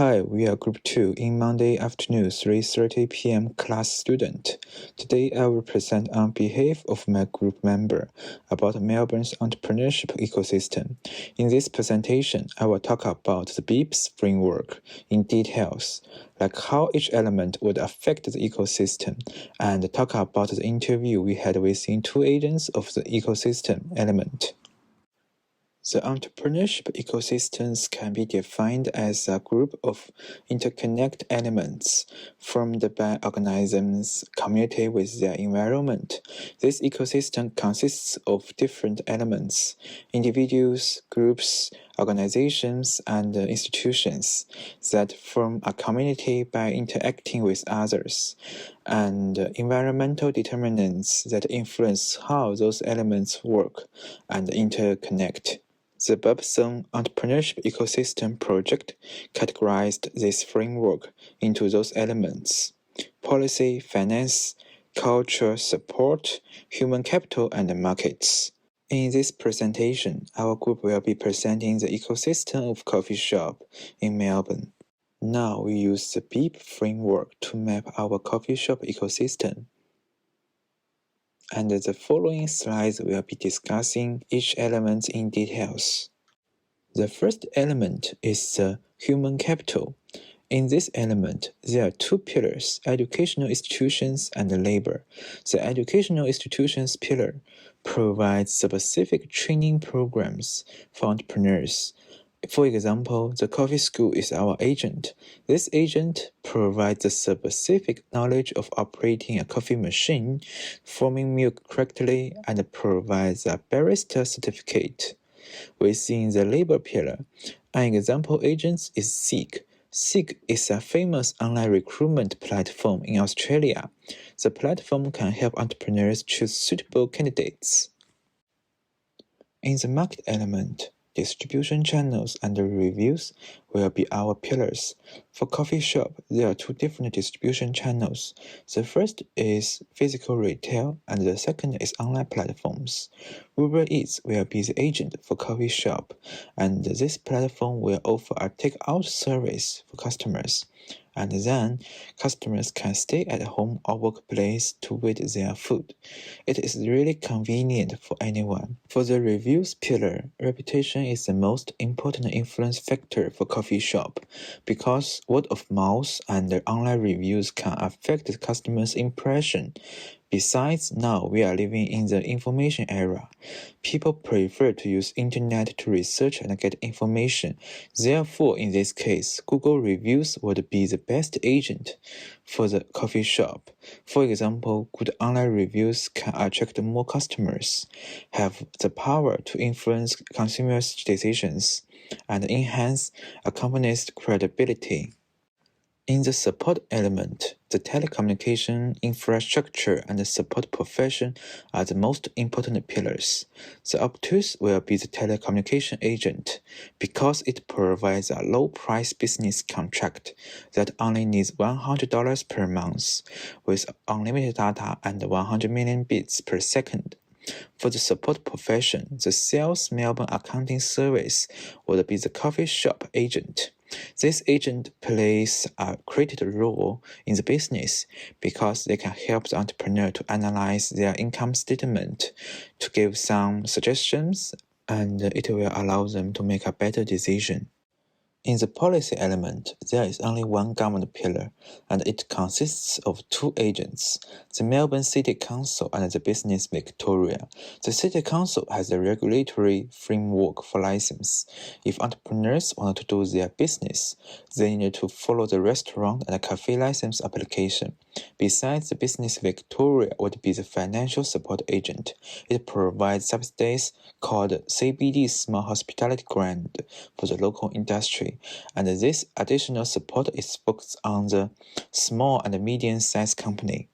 Hi, we are Group 2 in Monday afternoon 3:30 p.m. class student. Today I will present on behalf of my group member about Melbourne's entrepreneurship ecosystem. In this presentation, I will talk about the BEEPS framework in details, like how each element would affect the ecosystem, and talk about the interview we had within two agents of the ecosystem element. The entrepreneurship ecosystems can be defined as a group of interconnected elements formed by organisms communicate with their environment. This ecosystem consists of different elements, individuals, groups, organizations, and institutions that form a community by interacting with others, and environmental determinants that influence how those elements work and interconnect. The Babson Entrepreneurship Ecosystem Project categorized this framework into those elements: policy, finance, culture, support, human capital, and markets. In this presentation, our group will be presenting the ecosystem of coffee shop in Melbourne. Now we use the BEEP framework to map our coffee shop ecosystem. And the following slides will be discussing each element in details. The first element is the human capital. In this element, there are two pillars: educational institutions and labor. The educational institutions pillar provides specific training programs for entrepreneurs. For example, the coffee school is our agent. This agent provides the specific knowledge of operating a coffee machine, forming milk correctly, and provides a barista certificate. Within the labor pillar, an example agent is Seek. Seek is a famous online recruitment platform in Australia. The platform can help entrepreneurs choose suitable candidates. In the market element, distribution channels and reviews will be our pillars. For coffee shop, there are two different distribution channels. The first is physical retail, and the second is online platforms. Uber Eats will be the agent for coffee shop, and this platform will offer a take-out service for customers. And then, customers can stay at home or workplace to wait their food. It is really convenient for anyone. For the reviews pillar, reputation is the most important influence factor for coffee shop, because word of mouth and online reviews can affect the customer's impression. Besides, now we are living in the information era. People prefer to use internet to research and get information. Therefore, in this case, Google reviews would be the best agent for the coffee shop. For example, good online reviews can attract more customers, have the power to influence consumers' decisions, and enhance a company's credibility. In the support element, the telecommunication infrastructure and the support profession are the most important pillars. The obtuse will be the telecommunication agent, because it provides a low-price business contract that only needs $100 per month, with unlimited data and 100 million bits per second. For the support profession, the Sales Melbourne accounting service would be the coffee shop agent. This agent plays a critical role in the business because they can help the entrepreneur to analyze their income statement, to give some suggestions, and it will allow them to make a better decision. In the policy element, there is only one government pillar, and it consists of two agents, the Melbourne City Council and the Business Victoria. The City Council has a regulatory framework for license. If entrepreneurs want to do their business, they need to follow the restaurant and cafe license application. Besides, the Business Victoria would be the financial support agent. It provides subsidies called CBD Small Hospitality Grant for the local industry, and this additional support is focused on the small and medium-sized company.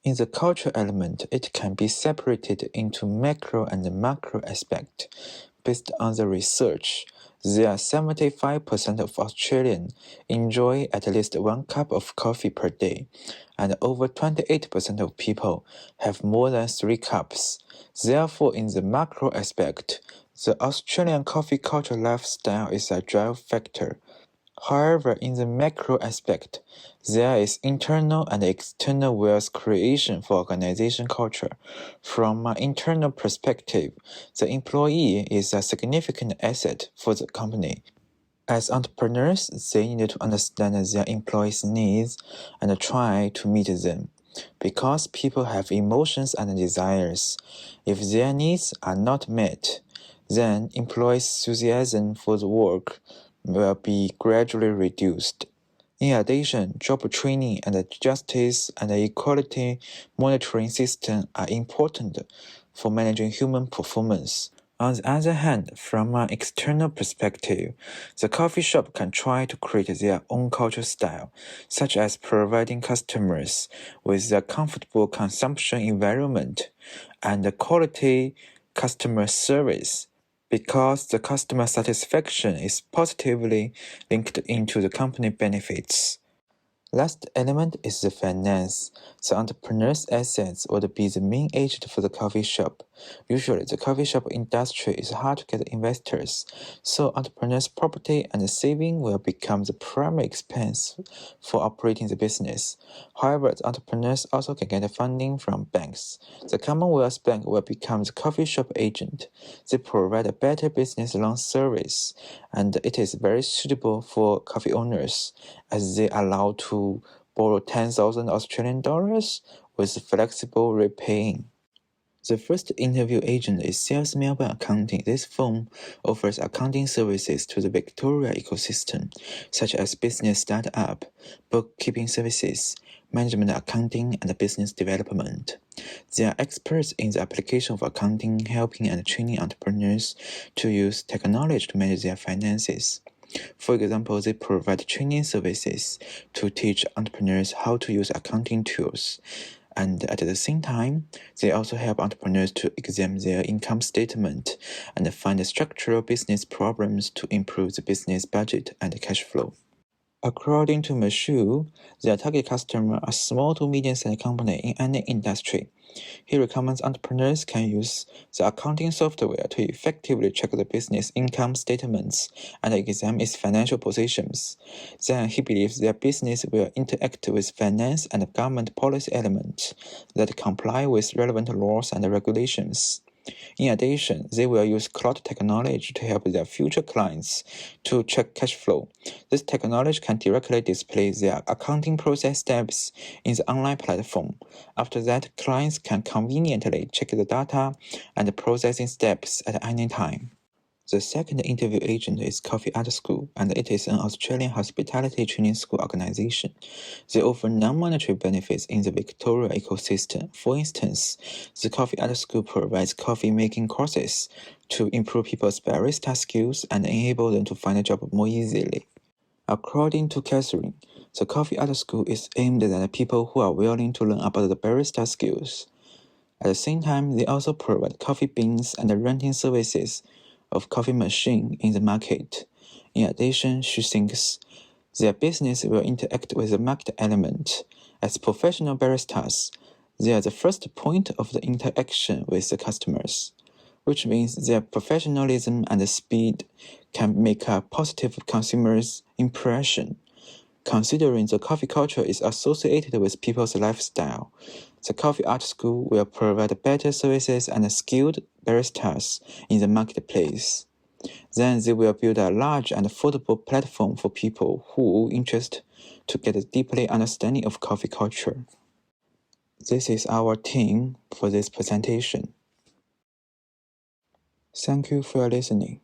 In the culture element, it can be separated into macro and macro aspect. Based on the research, there are 75% of Australians enjoy at least 1 cup of coffee per day, and over 28% of people have more than 3 cups. Therefore, in the macro aspect, the Australian coffee culture lifestyle is a drive factor. However, in the macro aspect, there is internal and external wealth creation for organization culture. From an internal perspective, the employee is a significant asset for the company. As entrepreneurs, they need to understand their employees' needs and try to meet them. Because people have emotions and desires, if their needs are not met, then employees' enthusiasm for the work will be gradually reduced. In addition, job training and justice and equality monitoring systems are important for managing human performance. On the other hand, from an external perspective, the coffee shop can try to create their own culture style, such as providing customers with a comfortable consumption environment and quality customer service, because the customer satisfaction is positively linked into the company benefits. Last element is the finance. The entrepreneur's assets would be the main agent for the coffee shop. Usually, the coffee shop industry is hard to get investors, so entrepreneur's property and saving will become the primary expense for operating the business. However, the entrepreneurs also can get funding from banks. The Commonwealth Bank will become the coffee shop agent. They provide a better business loan service, and it is very suitable for coffee owners, as they allow to borrow 10,000 Australian dollars with flexible repaying. The first interview agent is Sales Melbourne Accounting. This firm offers accounting services to the Victoria ecosystem, such as business startup, bookkeeping services, management accounting, and business development. They are experts in the application of accounting, helping and training entrepreneurs to use technology to manage their finances. For example, they provide training services to teach entrepreneurs how to use accounting tools. And at the same time, they also help entrepreneurs to examine their income statement and find structural business problems to improve the business budget and cash flow. According to Mashu, their target customer are small to medium-sized companies in any industry. He recommends entrepreneurs can use the accounting software to effectively check the business income statements and examine its financial positions. Then he believes their business will interact with finance and government policy elements that comply with relevant laws and regulations. In addition, they will use cloud technology to help their future clients to check cash flow. This technology can directly display their accounting process steps in the online platform. After that, clients can conveniently check the data and processing steps at any time. The second interview agent is Coffee Art School, and it is an Australian hospitality training school organization. They offer non-monetary benefits in the Victoria ecosystem. For instance, the Coffee Art School provides coffee-making courses to improve people's barista skills and enable them to find a job more easily. According to Catherine, the Coffee Art School is aimed at people who are willing to learn about the barista skills. At the same time, they also provide coffee beans and renting services of coffee machine in the market. In addition, she thinks their business will interact with the market element. As professional baristas, they are the first point of the interaction with the customers, which means their professionalism and speed can make a positive consumer's impression. Considering the coffee culture is associated with people's lifestyle, the Coffee Art School will provide better services and skilled baristas in the marketplace. Then they will build a large and affordable platform for people who are interested to get a deeply understanding of coffee culture. This is our team for this presentation. Thank you for listening.